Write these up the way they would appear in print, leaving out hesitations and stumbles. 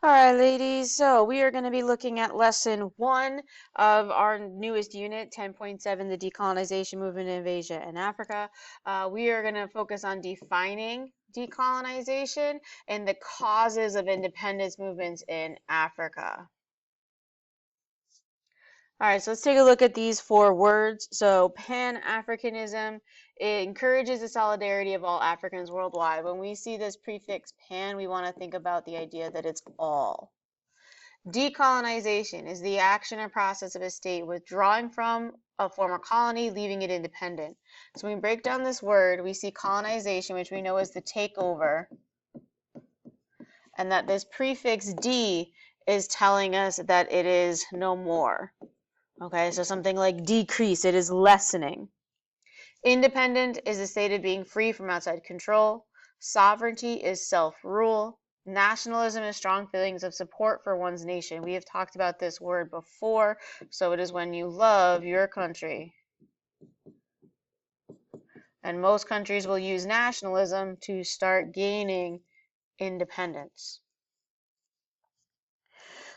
All right, ladies, so we are going to be looking at lesson one of our newest unit, 10.7, the Decolonization Movement in Asia and Africa. We are going to focus on defining decolonization and the causes of independence movements in Africa. All right, so let's take a look at these four words. So Pan-Africanism, it encourages the solidarity of all Africans worldwide. When we see this prefix pan, we want to think about the idea that it's all. Decolonization is the action or process of a state withdrawing from a former colony, leaving it independent. So when we break down this word, we see colonization, which we know is the takeover, and that this prefix D is telling us that it is no more. Okay, so something like decrease, it is lessening. Independent is a state of being free from outside control. Sovereignty is self-rule. Nationalism is strong feelings of support for one's nation. We have talked about this word before, so it is when you love your country. And most countries will use nationalism to start gaining independence.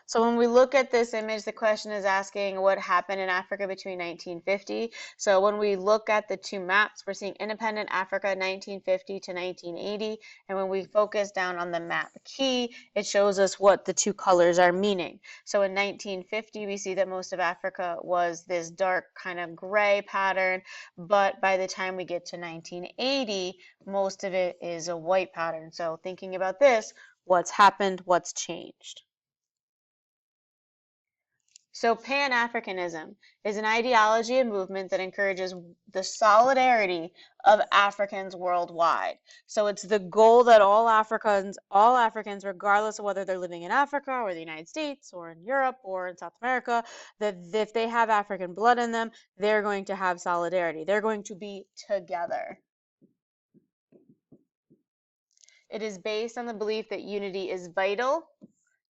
So when we look at this image, the question is asking what happened in Africa between 1950. So when we look at the two maps, we're seeing independent Africa 1950 to 1980. And when we focus down on the map key, it shows us what the two colors are meaning. So in 1950, we see that most of Africa was this dark kind of gray pattern. But by the time we get to 1980, most of it is a white pattern. So thinking about this, what's happened, what's changed? So Pan-Africanism is an ideology and movement that encourages the solidarity of Africans worldwide. So it's the goal that all Africans, regardless of whether they're living in Africa or the United States or in Europe or in South America, that if they have African blood in them, they're going to have solidarity. They're going to be together. It is based on the belief that unity is vital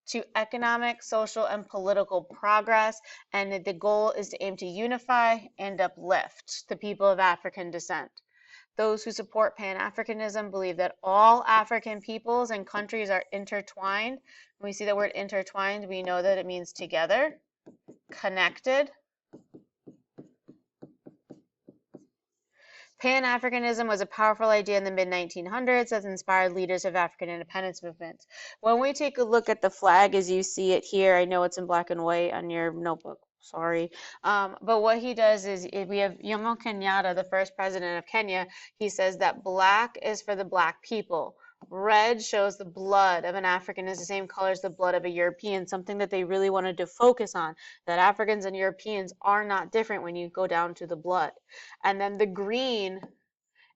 to economic, social, and political progress, and the goal is to aim to unify and uplift the people of African descent. Those who support Pan-Africanism believe that all African peoples and countries are intertwined. When we see the word intertwined, we know that it means together, connected. Pan-Africanism was a powerful idea in the mid-1900s that inspired leaders of African independence movements. When we take a look at the flag as you see it here, I know it's in black and white on your notebook, sorry. But what he does is, we have Jomo Kenyatta, the first president of Kenya. He says that black is for the black people. Red shows the blood of an African is the same color as the blood of a European, something that they really wanted to focus on, that Africans and Europeans are not different when you go down to the blood. And then the green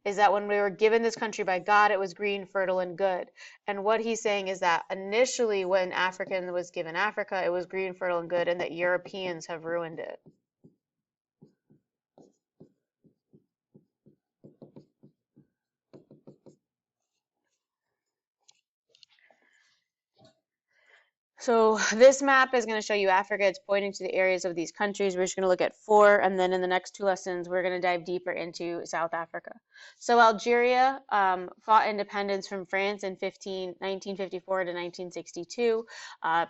is that when we were given this country by God, it was green, fertile, and good. And what he's saying is that initially when African was given Africa, it was green, fertile, and good, and that Europeans have ruined it. So this map is going to show you Africa. It's pointing to the areas of these countries. We're just going to look at four, and then in the next two lessons, we're going to dive deeper into South Africa. So Algeria fought independence from France in 1954 to 1962.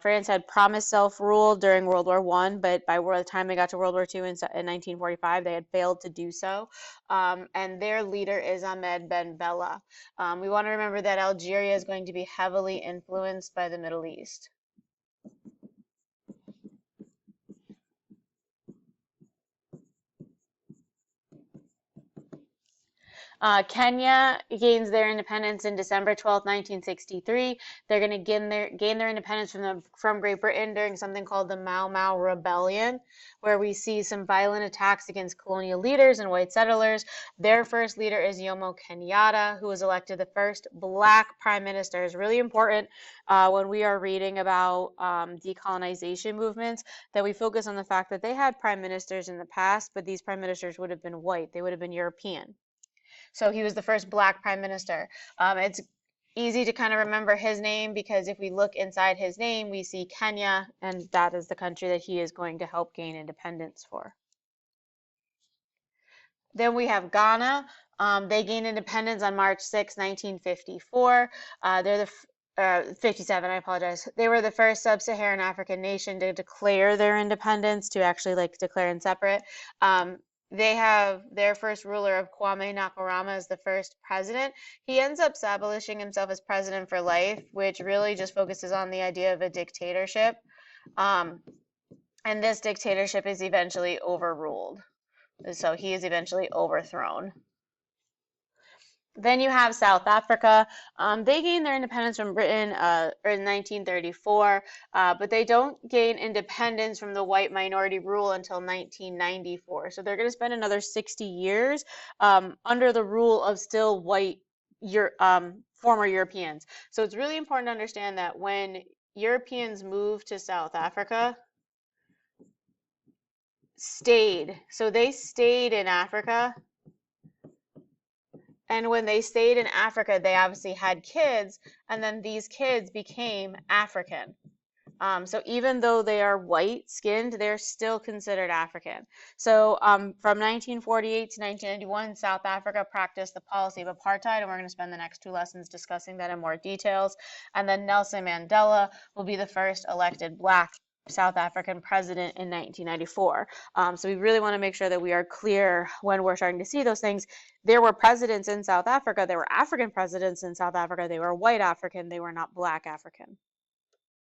France had promised self-rule during World War I, but by the time they got to World War II in 1945, they had failed to do so. And their leader is Ahmed Ben Bella. We want to remember that Algeria is going to be heavily influenced by the Middle East. Kenya gains their independence in December 12, 1963. They're going to gain their independence from Great Britain during something called the Mau Mau Rebellion, where we see some violent attacks against colonial leaders and white settlers. Their first leader is Jomo Kenyatta, who was elected the first black prime minister. It's really important when we are reading about decolonization movements that we focus on the fact that they had prime ministers in the past, but these prime ministers would have been white. They would have been European. So he was the first black prime minister. It's easy to kind of remember his name because if we look inside his name, we see Kenya, and that is the country that he is going to help gain independence for. Then we have Ghana. They gained independence on March 6, 1954. 57, I apologize. They were the first sub-Saharan African nation to declare their independence, to actually like declare and separate. Um, they have their first ruler of Kwame Nkrumah as the first president. He ends up establishing himself as president for life, which really just focuses on the idea of a dictatorship. Um, and this dictatorship is eventually overruled. So he is eventually overthrown. Then you have South Africa. They gained their independence from Britain in 1934, but they don't gain independence from the white minority rule until 1994. So they're going to spend another 60 years under the rule of still white former Europeans. So it's really important to understand that when Europeans moved to South Africa, they stayed in Africa. And when they stayed in Africa, they obviously had kids, and then these kids became African. So even though they are white skinned, they're still considered African. So from 1948 to 1991, South Africa practiced the policy of apartheid, and we're going to spend the next 2 lessons discussing that in more details. And then Nelson Mandela will be the first elected Black South African president in 1994. So we really want to make sure that we are clear when we're starting to see those things. There were presidents in South Africa. There were African presidents in South Africa. They were white African. They were not Black African.